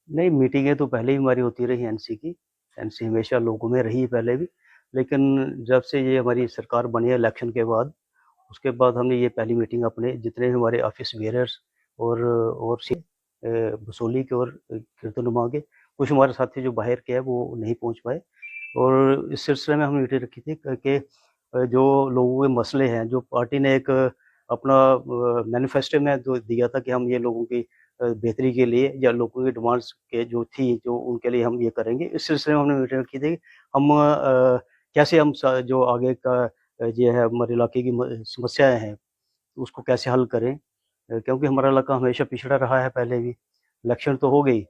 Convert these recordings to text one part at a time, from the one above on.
नहीं, मीटिंगें तो पहले ही हमारी होती रही एनसी की। एनसी हमेशा लोगों में रही है पहले भी। लेकिन जब से ये हमारी सरकार बनी है इलेक्शन के बाद, उसके बाद हमने ये पहली मीटिंग अपने जितने भी हमारे ऑफिस बेयरर्स और बसोली के और कीर्तनुमा के, कुछ हमारे साथी जो बाहर के हैं वो नहीं पहुंच पाए। और इस सिलसिले में हमने मीटिंग रखी थी कि जो लोगों के मसले हैं, जो पार्टी ने एक अपना मैनिफेस्टो में जो दिया था कि हम ये लोगों की बेहतरी के लिए या लोगों की डिमांड्स के जो थी, जो उनके लिए हम ये करेंगे। इस सिलसिले में हमने मीटिंग रखी थी। हम कैसे हम जो आगे का ये है हमारे इलाके की समस्याएं हैं, उसको कैसे हल करें। क्योंकि हमारा इलाका हमेशा पिछड़ा रहा है पहले भी। इलेक्शन तो हो गई,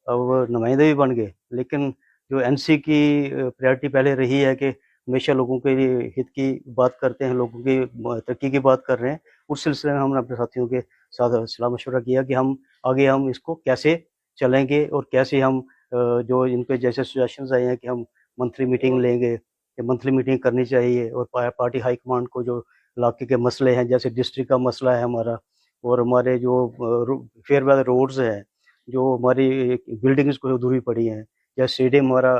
अब नुमाइंदे भी बन गए, लेकिन जो एनसी की प्रायोरिटी पहले रही है कि हमेशा लोगों के लिए हित की बात करते हैं, लोगों की तरक्की की बात कर रहे हैं। उस सिलसिले में हमने अपने साथियों के साथ सलाह मशवरा किया कि हम इसको कैसे चलेंगे और कैसे हम जो इनके जैसे सजेशंस आए हैं कि हम मंथली मीटिंग लेंगे, कि मंथली मीटिंग करनी चाहिए और पार्टी हाईकमांड को जो इलाके के मसले हैं, जैसे डिस्ट्रिक्ट का मसला है हमारा, और हमारे जो फेयर वेदर रोड्स हैं, जो हमारी बिल्डिंग्स को अधूरी पड़ी हैं, या स्टेडियम हमारा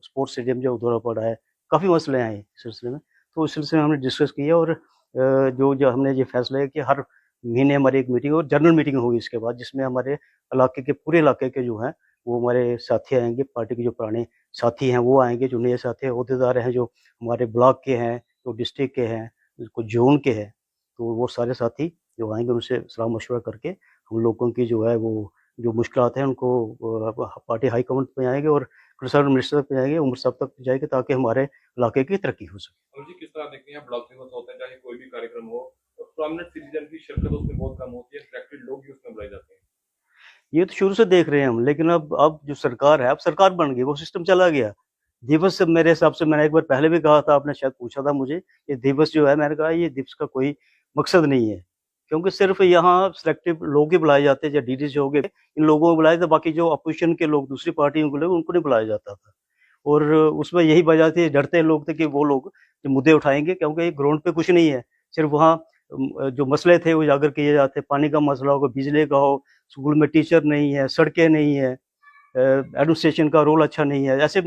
स्पोर्ट्स स्टेडियम जो अधूरा पड़ा है, काफ़ी मसले हैं इस सिलसिले में। तो उस सिलसिले में हमने डिस्कस किया और जो हमने ये फैसला है कि हर महीने हमारी एक मीटिंग और जनरल मीटिंग होगी इसके बाद, जिसमें हमारे इलाके के पूरे इलाके के जो हैं वो हमारे साथी आएंगे, पार्टी के जो पुराने साथी हैं वो आएंगे, जो नए साथी अहदेदार हैं, जो हमारे ब्लॉक के हैं, जो डिस्ट्रिक्ट के हैं, कुछ जोन के हैं, तो वो सारे साथी जो आएंगे उनसे सलाह मशवरा करके हम लोगों की जो है वो जो मुश्किलात हैं उनको पार्टी हाईकमांड पे आएंगे और कंसर्न मिनिस्टर पे जाएंगे, उमर साहब तक जाएंगे, ताकि हमारे इलाके की तरक्की हो सके। और जी किस तरह देखते हैं ब्लॉक दिवस होते हैं चाहे कोई भी कार्यक्रम हो, तो प्रोमिनेंट सिटीजन की शिरकत उसमें बहुत कम होती है, सिलेक्टेड लोग ही उसमें बुलाए जाते हैं। ये तो शुरू से देख रहे हैं हम, लेकिन अब जो सरकार है, अब सरकार बन गई, वो सिस्टम चला गया। दिवस से मेरे हिसाब से मैंने एक बार पहले भी कहा था, आपने शायद पूछा था मुझे, ये दिवस जो है, मैंने कहा ये दिवस का कोई मकसद नहीं है, क्योंकि सिर्फ यहाँ सिलेक्टिव लोग ही बुलाए जाते हैं, या डीडीसी हो गए, इन लोगों को बुलाए थे, बाकी जो अपोजिशन के लोग, दूसरी पार्टियों के लोग, उनको नहीं बुलाया जाता था। और उसमें यही वजह थी, डरते लोग थे कि वो लोग जो मुद्दे उठाएंगे, क्योंकि ग्राउंड पे कुछ नहीं है, सिर्फ वहाँ जो मसले थे वो उजागर किए जाते, पानी का मसला हो, बिजली का हो, स्कूल में टीचर नहीं है, सड़कें नहीं है, एडमिनिस्ट्रेशन का रोल अच्छा नहीं है, ऐसे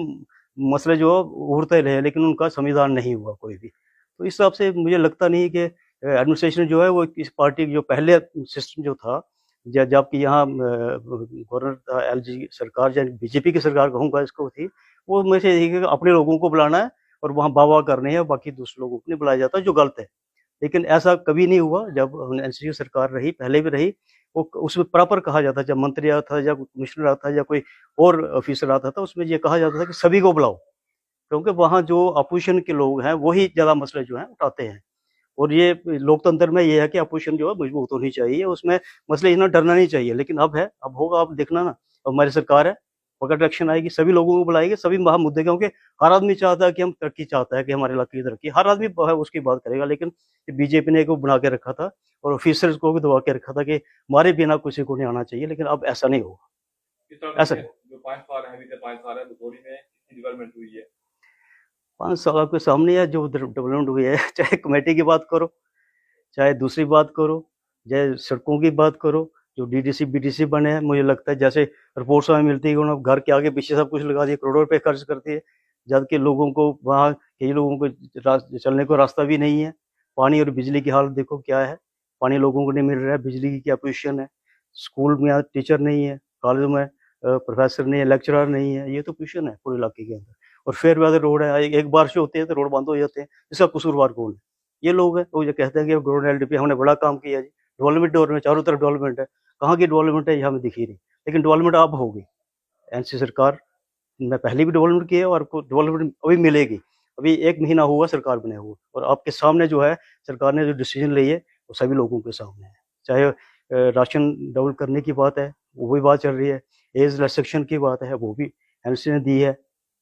मसले जो उभरते रहे, लेकिन उनका संविधान नहीं हुआ कोई भी। तो इस हिसाब से मुझे लगता नहीं कि एडमिनिस्ट्रेशन जो है वो इस पार्टी की जो पहले सिस्टम जो था, जबकि यहाँ गवर्नर था एलजी सरकार, या बीजेपी की सरकार कहूँगा इसको थी, वो में से यही है कि अपने लोगों को बुलाना है और वहाँ वाह-वाह करनी है, बाकी दूसरे लोगों को नहीं बुलाया जाता, जो गलत है। लेकिन ऐसा कभी नहीं हुआ जब एनसीपी की सरकार रही, पहले भी रही, वो उसमें प्रॉपर कहा जाता, जब मंत्री आता था या कमिश्नर आता या कोई और ऑफिसर आता था, उसमें ये कहा जाता था कि सभी को बुलाओ, क्योंकि वहाँ जो अपोजिशन के लोग हैं वही ज़्यादा मसले जो हैं उठाते हैं। और ये लोकतंत्र में ये है कि अपोजिशन जो है मजबूत होनी चाहिए, उसमें मसले इतना डरना नहीं चाहिए, लेकिन अब है, अब होगा, अब देखना ना, अब हमारी सरकार है, पकड़ एक्शन आएगी, सभी लोगों को बुलाएगी, सभी वहाँ मुद्दे, क्योंकि हर आदमी चाहता है कि हम तरक्की, चाहता है कि हमारे इलाके की तरक्की, हर आदमी है उसकी बात करेगा, लेकिन बीजेपी ने एक वो बना के रखा था और ऑफिसर्स को भी दबा के रखा था कि हमारे बिना किसी को नहीं आना चाहिए, लेकिन अब ऐसा नहीं होगा, किस तरह ऐसा देखते नहीं। हैं जो 5 साल है, बीते 5 साल है बसोली में कितनी डेवलपमेंट हुई है। 5 साल आपके सामने है जो डेवलपमेंट हुई है, चाहे कमेटी की बात करो, चाहे दूसरी बात करो, चाहे सड़कों की बात करो, जो डीडीसी, बीडीसी बने हैं, मुझे लगता है जैसे रिपोर्ट्स हमें मिलती है कि उन्होंने घर के आगे पीछे सब कुछ लगा दिया, करोड़ों रुपए खर्च कर दिए, जबकि लोगों को वहाँ कई लोगों को चलने को रास्ता भी नहीं है। पानी और बिजली की हालत देखो क्या है, पानी लोगों को नहीं मिल रहा है, बिजली की क्या पोजीशन है, स्कूल में यहाँ टीचर नहीं है, कॉलेज में प्रोफेसर नहीं है, लेक्चरर नहीं है, ये तो पोजीशन है पूरे इलाके के अंदर। और फेयर वेदर रोड है, एक बारिश होती है तो रोड बंद हो जाते हैं, इसका कसूरवार कौन है? ये लोग हैं, वो ये कहते हैं कि गवर्नमेंट एलडीपी हमने बड़ा काम किया जी, डेवलपमेंट डोर में चारों तरफ डेवलपमेंट है, कहाँ की डेवलपमेंट है ये हमें दिखी नहीं, लेकिन डेवलपमेंट अब होगी। एनसी सरकार ने पहले भी डेवलपमेंट की है और आपको डेवलपमेंट अभी मिलेगी। अभी 1 महीना हुआ सरकार बने हुए, और आपके सामने जो है सरकार ने जो डिसीजन ली है वो सभी लोगों के सामने है। चाहे राशन डबल करने की बात है, वो भी बात चल रही है, एज रिस्ट्रिक्शन की बात है, वो भी एनसी ने दी है।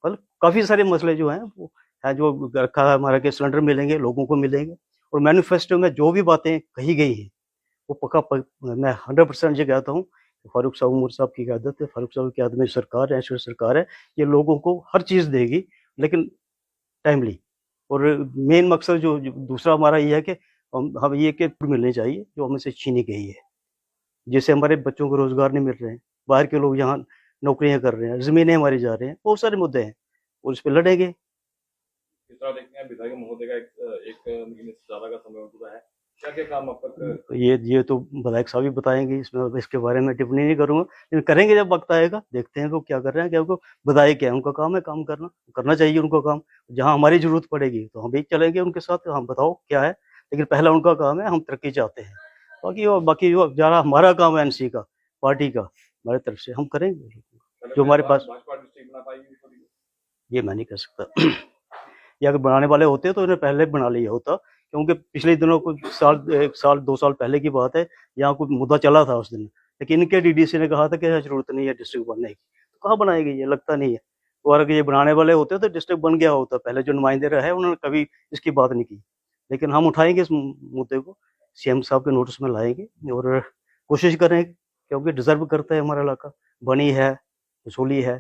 मतलब काफ़ी सारे मसले जो हैं वो है, जो रखा है हमारा कि सिलेंडर मिलेंगे, लोगों को मिलेंगे, और मैनिफेस्टो में जो भी बातें कही गई हैं वो पक्का मैं 100% ये कहता हूँ, फारूक साहब, उमर साहब की क़यादत है, फारूक साहब की क़यादत में सरकार है, ऐसी सरकार है, ये लोगों को हर चीज़ देगी, लेकिन टाइमली। और मेन मकसद जो दूसरा हमारा ये है कि हम ये कि मिलनी चाहिए जो हमें से छीनी गई है, जिससे हमारे बच्चों को रोज़गार नहीं मिल रहे हैं, बाहर के लोग यहाँ नौकरियां कर रहे हैं, ज़मीनें हमारी जा रही हैं, बहुत सारे मुद्दे हैं और इस पे लड़ेंगे। किस तरह देखते हैं विधायक महोदय का एक महीने से ज़्यादा का समय हो चुका है, क्या-क्या काम अब तक ये तो विधायक साहब ही बताएँगे, इसमें अब इसके बारे में टिप्पणी नहीं करूँगा, लेकिन करेंगे जब वक़्त आएगा, देखते हैं वो क्या कर रहे हैं, क्योंकि विधायक क्या है, उनका काम है काम करना, करना चाहिए उनको काम। जहाँ हमारी ज़रूरत पड़ेगी, तो हम भी चलेंगे उनके साथ, हम बताओ क्या है, लेकिन पहला उनका काम है, हम तरक्की चाहते हैं। बाकी जो ज़्यादा हमारा काम है एनसी का, पार्टी का, हमारी तरफ से हम करेंगे, जो हमारे पास भाजपा डिस्ट्रिक्ट बना पाएगी थोड़ी? ये मैं नहीं कह सकता। ये अगर बनाने वाले होते तो इन्हें पहले बना लिया होता, क्योंकि पिछले दिनों कुछ साल 1 साल 2 साल पहले की बात है, यहाँ कुछ मुद्दा चला था उस दिन। लेकिन इनके डीडीसी ने कहा था कि ज़रूरत नहीं है डिस्ट्रिक्ट बनने की, तो कहाँ बनाएगी ये, लगता नहीं है। और अगर ये बनाने वाले होते तो डिस्ट्रिक्ट बन गया होता, पहले जो नुमाइंदे रहे उन्होंने कभी इसकी बात नहीं की। लेकिन हम उठाएँगे इस मुद्दे को, सीएम साहब के नोटिस में लाएँगे और कोशिश करें, क्योंकि डिज़र्व करता है हमारा इलाका। बनी है, वसूली है,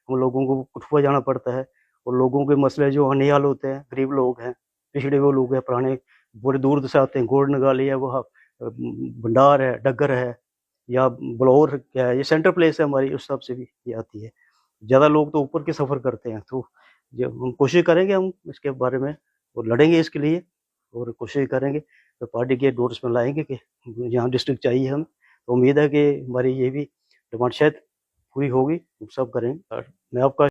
हम लोगों को कठुआ जाना पड़ता है। और लोगों के मसले जो अनियाल होते हैं, गरीब लोग हैं, पिछड़े हुए लोग हैं, पुराने बड़े दूर से आते हैं, गोड़ नगाली है, वहाँ भंडार है, डगर है या बलौर क्या है, ये सेंटर प्लेस है हमारी, उस हिसाब से भी ये आती है। ज़्यादा लोग तो ऊपर के सफ़र करते हैं, तो जो हम कोशिश करेंगे हम इसके बारे में और लड़ेंगे इसके लिए और कोशिश करेंगे, तो पार्टी के नोटिस में लाएँगे कि यहाँ डिस्ट्रिक्ट चाहिए हमें। तो उम्मीद है कि हमारी ये भी डिमांड शायद पूरी होगी, सब करेंगे और मैं आपका